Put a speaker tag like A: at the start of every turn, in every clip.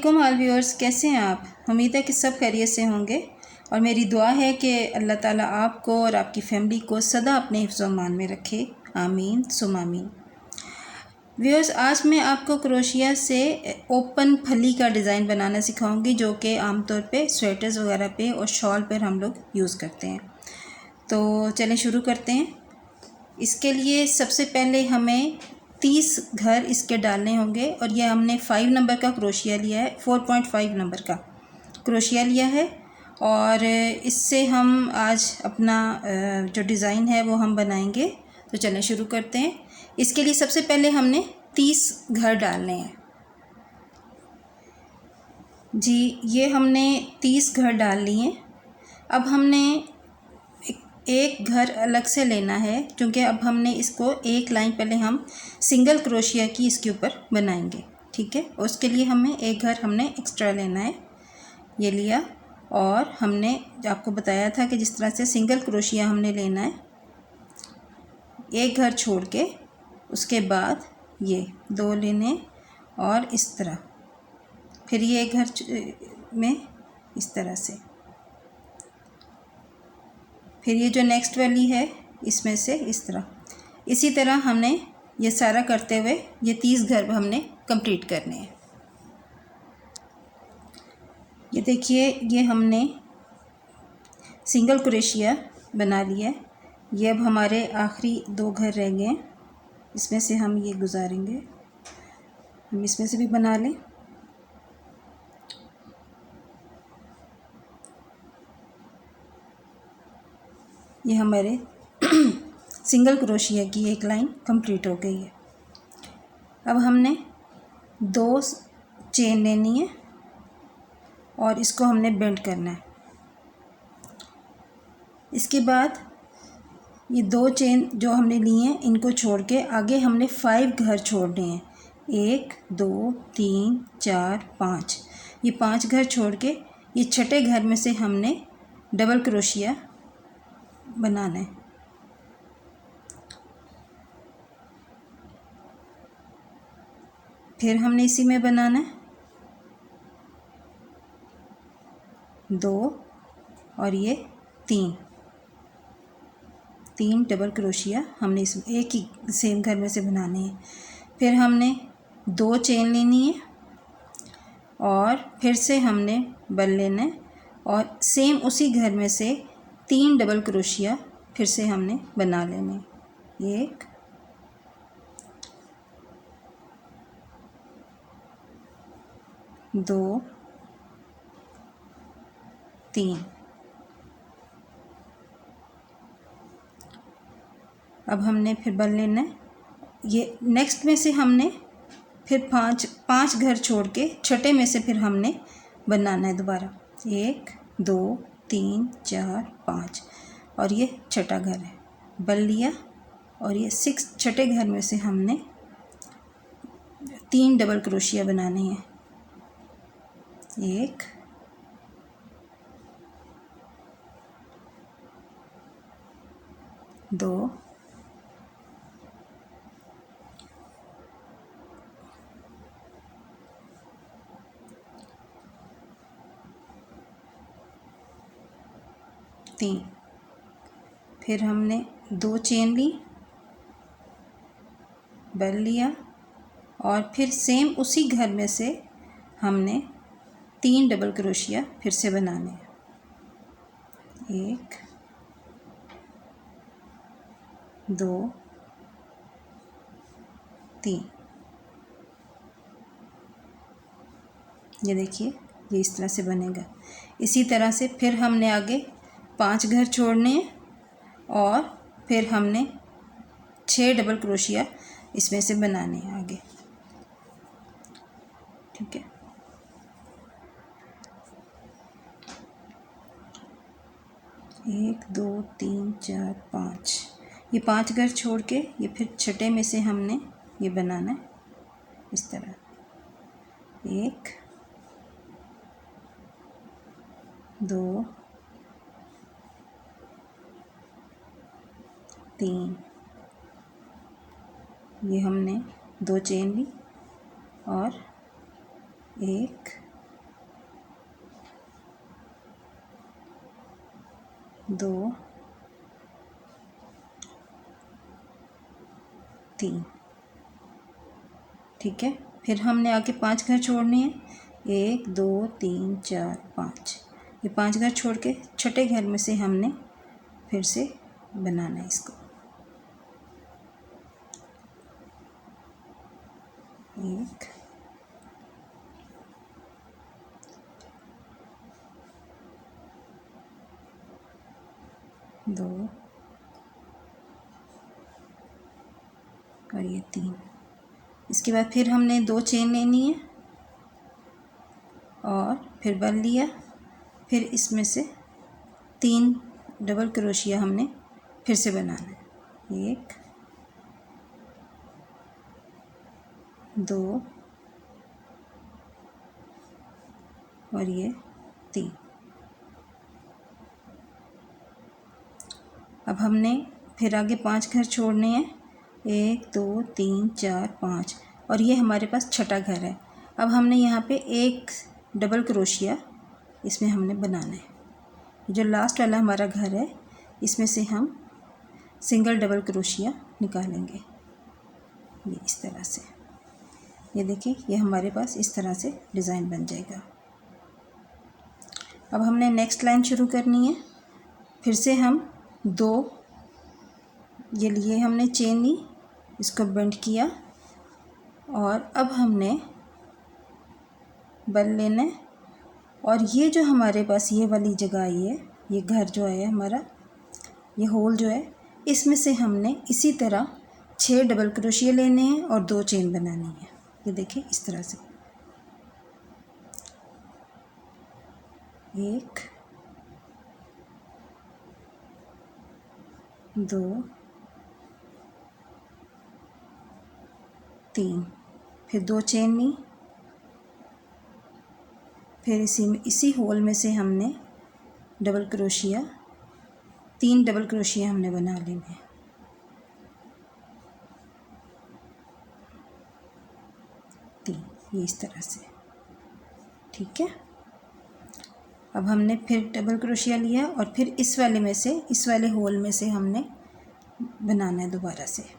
A: वालेकुम all viewers, कैसे हैं आप। उम्मीद है कि सब खैरियत से होंगे और मेरी दुआ है कि अल्लाह ताला आपको और आपकी फ़ैमिली को सदा अपने हिफ्ज़-ओ-मान में रखे। आमीन सुम आमीन। व्यूअर्स, आज मैं आपको क्रोशिया से ओपन फली का डिज़ाइन बनाना सिखाऊंगी, जो कि आमतौर पे स्वेटर्स वगैरह पे और शॉल पर हम लोग यूज़ करते हैं। तो चलें शुरू करते हैं। इसके लिए सबसे पहले हमें 30 घर इसके डालने होंगे और ये हमने 5 नंबर का क्रोशिया लिया है, 4.5 नंबर का क्रोशिया लिया है। और इससे हम आज अपना जो डिज़ाइन है वो हम बनाएंगे। तो चलें शुरू करते हैं। इसके लिए सबसे पहले हमने 30 घर डालने हैं जी। ये हमने 30 घर डाल लिए। अब हमने एक घर अलग से लेना है, क्योंकि अब हमने इसको एक लाइन पहले हम सिंगल क्रोशिया की इसके ऊपर बनाएंगे, ठीक है। उसके लिए हमें एक घर हमने एक्स्ट्रा लेना है, ये लिया। और हमने आपको बताया था कि जिस तरह से सिंगल क्रोशिया हमने लेना है, एक घर छोड़ के उसके बाद ये 2 लेने और इस तरह, फिर ये एक घर में इस तरह से, फिर ये जो नेक्स्ट वाली है इसमें से इस तरह। इसी तरह हमने ये सारा करते हुए ये 30 घर हमने कंप्लीट करने हैं। ये देखिए, ये हमने सिंगल क्रोशिया बना लिया है। ये अब हमारे आखिरी 2 घर रह गए हैं, इसमें से हम ये गुजारेंगे। हम इसमें से भी बना लें। ये हमारे सिंगल क्रोशिया की एक लाइन कंप्लीट हो गई है। अब हमने 2 चेन लेनी है और इसको हमने बेंड करना है। इसके बाद ये 2 चेन जो हमने लिए हैं इनको छोड़ के आगे हमने 5 घर छोड़ने हैं। 1 2 3 4 5, ये 5 घर छोड़ के ये छठे घर में से हमने डबल क्रोशिया बनाना है। फिर हमने इसी में बनाना है 2 और ये 3 डबल क्रोशिया हमने इसमें एक ही सेम घर में से बनाने हैं। फिर हमने 2 चेन लेनी है और फिर से हमने बल लेना है और सेम उसी घर में से 3 डबल क्रोशिया फिर से हमने बना लेने। 1 2 3। अब हमने फिर बल लेना है। ये नेक्स्ट में से हमने फिर 5 घर छोड़ के छठे में से फिर हमने बनाना है दोबारा। 1 2 3 4 5 और ये छठा घर है। बल लिया और ये 6 छठे घर में से हमने 3 डबल क्रोशिया बनाने हैं। 1 2 3। फिर हमने 2 चेन ली, बल लिया और फिर सेम उसी घर में से हमने 3 डबल क्रोशिया फिर से बनाने हैं। 1 2 3। ये देखिए, ये इस तरह से बनेगा। इसी तरह से फिर हमने आगे 5 घर छोड़ने हैं और फिर हमने 6 डबल क्रोशिया इसमें से बनाने हैं आगे, ठीक है। एक 2 3 4 5, ये 5 घर छोड़ के ये फिर छठे में से हमने ये बनाना है इस तरह। 1 2 3, ये हमने 2 चेन ली और 1 2 3। ठीक है, फिर हमने आगे 5 घर छोड़ने हैं, 1 2 3 4 5। ये 5 घर छोड़ के छठे घर में से हमने फिर से बनाना है इसको। 1 2 और ये 3। इसके बाद फिर हमने 2 चेन लेनी है और फिर बन लिया, फिर इसमें से 3 डबल क्रोशिया हमने फिर से बनाना है। 1 2 और ये 3। अब हमने फिर आगे 5 घर छोड़ने हैं, 1 2 3 4 5, और ये हमारे पास छठा घर है। अब हमने यहाँ पे एक डबल क्रोशिया इसमें हमने बनाना है। जो लास्ट वाला हमारा घर है इसमें से हम सिंगल डबल क्रोशिया निकालेंगे, ये इस तरह से। ये देखिए, ये हमारे पास इस तरह से डिज़ाइन बन जाएगा। अब हमने नेक्स्ट लाइन शुरू करनी है। फिर से हम 2 ये लिए हमने चेन ली, इसको बेंड किया और अब हमने बन लेना है। और ये जो हमारे पास ये वाली जगह आई है, ये घर जो है हमारा, ये होल जो है, इसमें से हमने इसी तरह 6 डबल क्रोशिया लेने हैं और 2 चेन बनानी है। ये देखिए इस तरह से, 1 2 3, फिर 2 चेन ली, फिर इसी होल में से हमने डबल क्रोशिया 3 डबल क्रोशिया हमने बना लेने हैं। 3, ये इस तरह से। ठीक है, अब हमने फिर डबल क्रोशिया लिया और फिर इस वाले में से, इस वाले होल में से हमने बनाना है दोबारा से।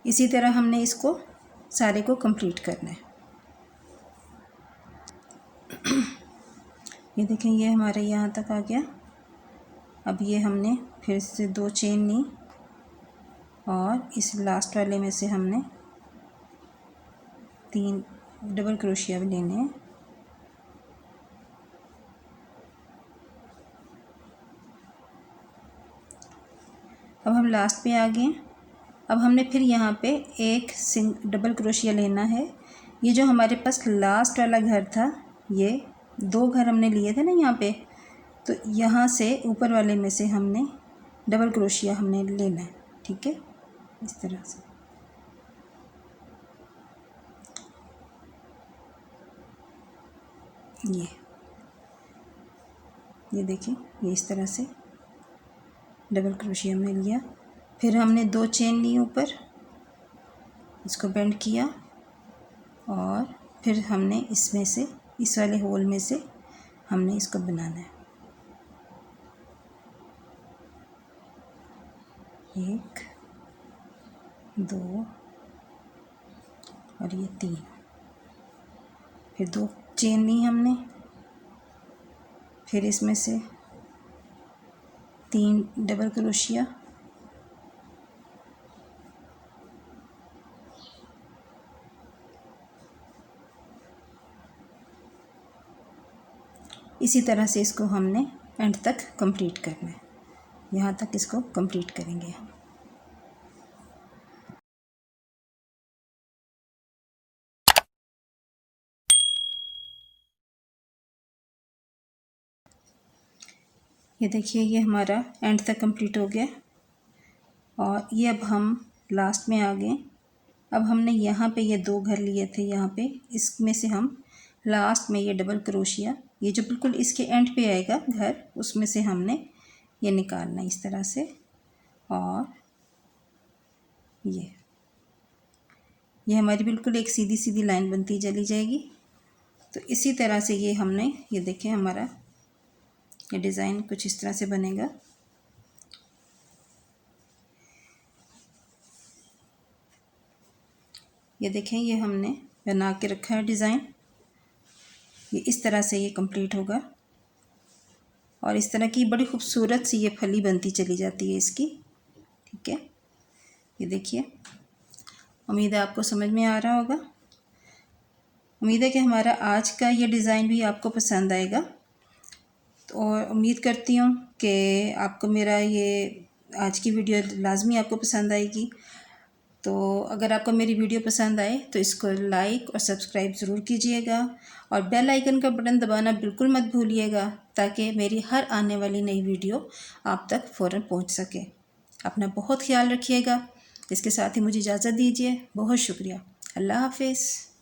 A: इसी तरह हमने इसको सारे को कंप्लीट करना है। ये देखें, ये हमारे यहाँ तक आ गया। अब ये हमने फिर से 2 चेन ली और इस लास्ट वाले में से हमने 3 डबल क्रोशिया भी लेने हैं। अब हम लास्ट पे आ गए। अब हमने फिर यहाँ पे एक डबल क्रोशिया लेना है। ये जो हमारे पास लास्ट वाला घर था, ये 2 घर हमने लिए थे ना यहाँ पे, तो यहाँ से ऊपर वाले में से हमने डबल क्रोशिया हमने लेना है। ठीक है, इस तरह से। ये देखिए, ये इस तरह से डबल क्रोशिया हमने लिया। फिर हमने 2 चेन ली ऊपर, इसको बेंड किया और फिर हमने इसमें से, इस वाले होल में से हमने इसको बनाना है। 1 2 और ये 3, फिर 2 चेन ली हमने, फिर इसमें से 3 डबल क्रोशिया, इसी तरह से इसको हमने एंड तक कंप्लीट करना है। यहाँ तक इसको कंप्लीट करेंगे हम। ये देखिए, ये हमारा एंड तक कंप्लीट हो गया और ये अब हम लास्ट में आ गए। अब हमने यहाँ पे ये 2 घर लिए थे, यहाँ पे इसमें से हम लास्ट में ये डबल क्रोशिया, ये जो बिल्कुल इसके एंड पे आएगा घर, उसमें से हमने ये निकालना है इस तरह से। और ये हमारी बिल्कुल एक सीधी सीधी लाइन बनती चली जाएगी। तो इसी तरह से ये हमने, ये देखें हमारा ये डिज़ाइन कुछ इस तरह से बनेगा। ये देखें, ये हमने बना के रखा है डिज़ाइन। ये इस तरह से ये कंप्लीट होगा और इस तरह की बड़ी खूबसूरत सी ये फली बनती चली जाती है इसकी। ठीक है, ये देखिए, उम्मीद है आपको समझ में आ रहा होगा। उम्मीद है कि हमारा आज का ये डिज़ाइन भी आपको पसंद आएगा। तो उम्मीद करती हूँ कि आपको मेरा ये आज की वीडियो लाजमी आपको पसंद आएगी। तो अगर आपको मेरी वीडियो पसंद आए तो इसको लाइक और सब्सक्राइब ज़रूर कीजिएगा और बेल आइकन का बटन दबाना बिल्कुल मत भूलिएगा, ताकि मेरी हर आने वाली नई वीडियो आप तक फ़ौरन पहुंच सके। अपना बहुत ख्याल रखिएगा। इसके साथ ही मुझे इजाज़त दीजिए। बहुत शुक्रिया। अल्लाह हाफिज़।